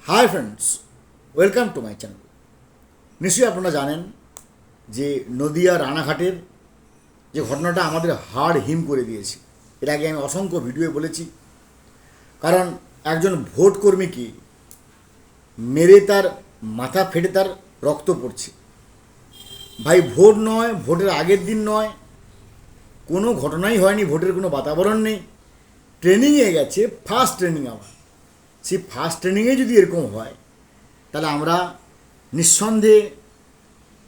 Hi friends, welcome to my channel. নিশ্চয়ই আপনারা জানেন যে নদিয়া রানাঘাটের যে ঘটনাটা আমাদের হাড় হিম করে দিয়েছে। এর আগে আমি অসংখ্য ভিডিওয়ে বলেছি, কারণ একজন ভোট কর্মীকে মেরে তার মাথা ফেটে তার রক্ত পড়ছে। ভাই, ভোট নয়, ভোটের আগের দিন নয়, কোনো ঘটনাই হয়নি, ভোটের কোনো বাতাবরণ নেই, ট্রেনিংয়ে গেছে, ফার্স্ট ট্রেনিং। আমার সেই ফার্স্ট ট্রেনিংয়ে যদি এরকম হয়, তাহলে আমরা নিঃসন্দেহে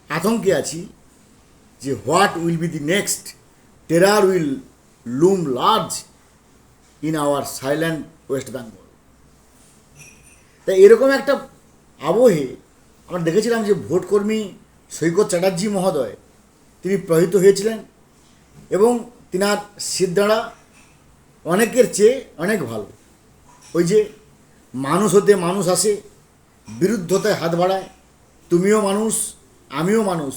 আতঙ্কে আছি যে what will be the next terror will loom large in our island West Bengal. তাই এরকম একটা আবহে আমরা দেখেছিলাম যে ভোটকর্মী সৈকত চ্যাটার্জি মহোদয় তিনি প্রয়াত হয়েছিলেন, এবং তিনার সিদ্ধারা অনেকের চেয়ে অনেক ভালো। ওই যে মানুষ হতে মানুষ আসে, বিরুদ্ধতায় হাত বাড়ায়, তুমিও মানুষ আমিও মানুষ,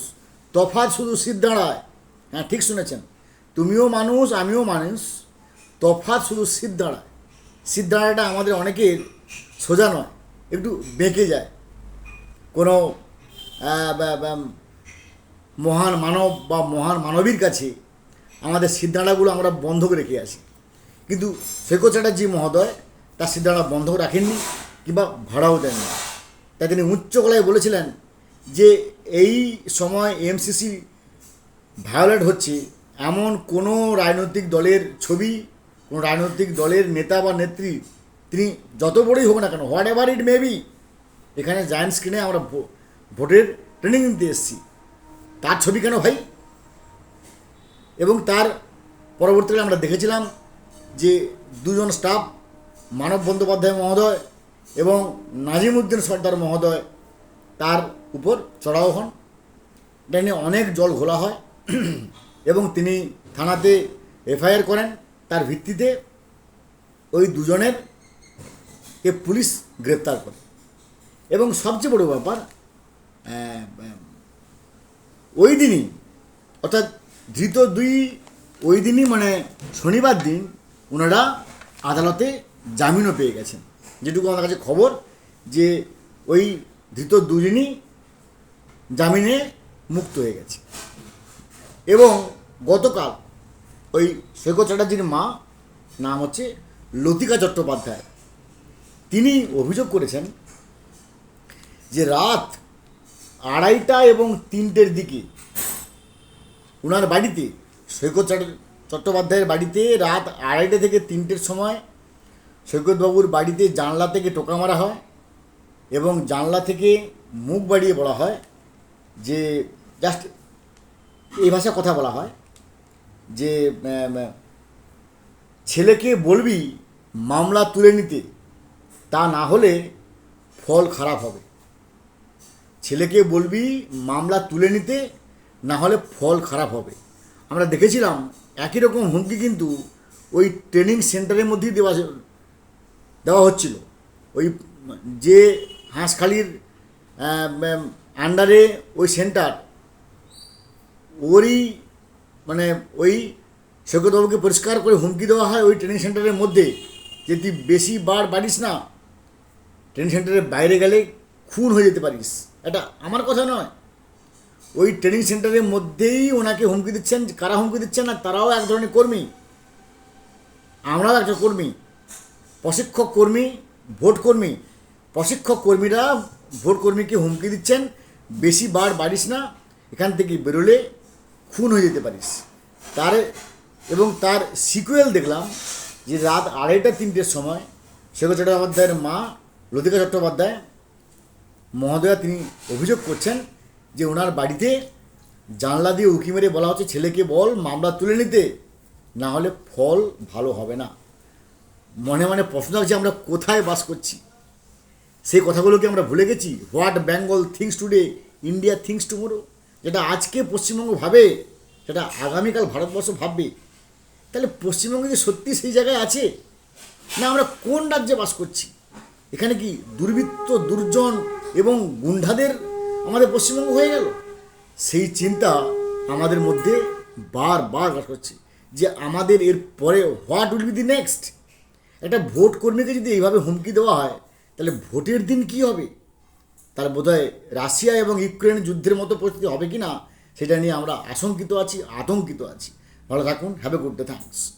তফাৎ শুধু সিদ্ধ দাঁড়ায়। হ্যাঁ, ঠিক শুনেছেন, তুমিও মানুষ আমিও মানুষ, তফাৎ শুধু সিদ্ধ দাঁড়ায়। সিদ্ধ দাঁড়াটা আমাদের অনেকের সোজা নয়, একটু বেঁকে যায়। কোনো মহান মানব বা মহান মানবীর কাছে আমাদের সিদ্ধাঁড়াগুলো আমরা বন্ধক রেখে আসি, কিন্তু সৈকত চ্যাটার্জি মহোদয় তার সিদ্ধাঁড়া বন্ধক রাখেননি কিংবা ভাড়াও দেননি। তাই তিনি উচ্চ গলায় বলেছিলেন যে এই সময় এমসিসি ভায়োলেট হচ্ছে, এমন কোনো রাজনৈতিক দলের ছবি, কোনো রাজনৈতিক দলের নেতা বা নেত্রী, তিনি যত বড়ই হোক না কেন, what ever it may be, এখানে জায়ান্ট স্ক্রিনে আমরা ভোটের ট্রেনিং নিতে এসেছি, তার ছবি কেন ভাই? এবং তার পরবর্তীকালে আমরা দেখেছিলাম যে দুজন স্টাফ, মানব বন্দ্যোপাধ্যায় মহোদয় এবং নাজিমউদ্দিন সর্দার মহোদয়, তার উপর চড়াও হন। এটা নিয়ে অনেক জল ঘোলা হয় এবং তিনি থানাতে এফআইআর করেন। তার ভিত্তিতে ওই দুজনের কে পুলিশ গ্রেপ্তার করে। এবং সবচেয়ে বড় ব্যাপার, ওই দিনই অর্থাৎ ধৃত দুই, ওই দিনই মানে শনিবার দিন ওনারা আদালতে জামিনও পেয়ে গেছেন। যেটুকু আমার কাছে খবর, যে ওই ধৃত দুজনই জামিনে মুক্ত হয়ে গেছে। এবং গতকাল ওই সৈকত চ্যাটার্জির মা, নাম হচ্ছে লতিকা চট্টোপাধ্যায়, তিনি অভিযোগ করেছেন যে রাত 2:30 এবং 3টের দিকে ওনার বাড়িতে, সৈকত চট্টোপাধ্যায়ের বাড়িতে রাত 2:30 থেকে 3টের সময় সৈকতবাবুর বাড়িতে জানলা থেকে টোকা মারা হয় এবং জানলা থেকে মুখ বাড়িয়ে বলা হয় যে, জাস্ট এই ভাষায় কথা বলা হয় যে ছেলেকে বলবি মামলা তুলে নিতে, তা না হলে ফল খারাপ হবে। ছেলেকে বলবি মামলা তুলে নিতে, না হলে ফল খারাপ হবে। আমরা দেখেছিলাম একই রকম হুমকি কিন্তু ওই ট্রেনিং সেন্টারের মধ্যেই দেওয়া হচ্ছিল। ওই যে হাঁসখালির আন্ডারে ওই সেন্টার, ওরই মানে ওই সৈকতবাবুকে পরিষ্কার করে হুমকি দেওয়া হয় ওই ট্রেনিং সেন্টারের মধ্যে, যে তুই বেশি বার বাড়িস না, ট্রেনিং সেন্টারের বাইরে গেলে খুন হয়ে যেতে পারিস। এটা আমার কথা নয়, ওই ট্রেনিং সেন্টারের মধ্যেই ওনাকে হুমকি দিচ্ছেন। কারা হুমকি দিচ্ছেন? না, তারাও এক ধরনের কর্মী, আমরাও একটা কর্মী, প্রশিক্ষক কর্মী, ভোট কর্মী। প্রশিক্ষক কর্মীরা ভোট কর্মীকে হুমকি দিচ্ছেন, বেশি বার বাড়িস না, এখান থেকে বেরোলে খুন হয়ে যেতে পারিস। তার এবং তার সিকুয়েল দেখলাম যে রাত 2:30-3টের সময় সৈকত চট্টোপাধ্যায়ের মা লতিকা চট্টোপাধ্যায় মহোদয়া তিনি অভিযোগ করছেন যে ওনার বাড়িতে জানলা দিয়ে উঁকি মেরে বলা হচ্ছে, ছেলেকে বল মামলা তুলে নিতে, না হলে ফল ভালো হবে না। মনে মনে প্রশ্ন লাগছে, আমরা কোথায় বাস করছি? সেই কথাগুলোকে আমরা ভুলে গেছি। What Bengal things today, India things tomorrow. যেটা আজকে পশ্চিমবঙ্গ ভাবে, সেটা আগামীকাল ভারতবর্ষ ভাববে। তাহলে পশ্চিমবঙ্গে কি সত্যি সেই জায়গায় আছে, না আমরা কোন রাজ্যে বাস করছি? এখানে কি দুর্বৃত্ত, দুর্জন এবং গুন্ডাদের আমাদের পশ্চিমবঙ্গ হয়ে গেল? সেই চিন্তা আমাদের মধ্যে বারবার কাজ করছে যে আমাদের এর পরে what will be the next. একটা ভোট কর্মীকে যদি এইভাবে হুমকি দেওয়া হয়, তাহলে ভোটের দিন কি হবে? তাহলে বোধহয় রাশিয়া এবং ইউক্রেন যুদ্ধের মতো পরিস্থিতি হবে কি না সেটা নিয়ে আমরা আতঙ্কিত আছি। ভালো থাকুন, have a good day, thanks.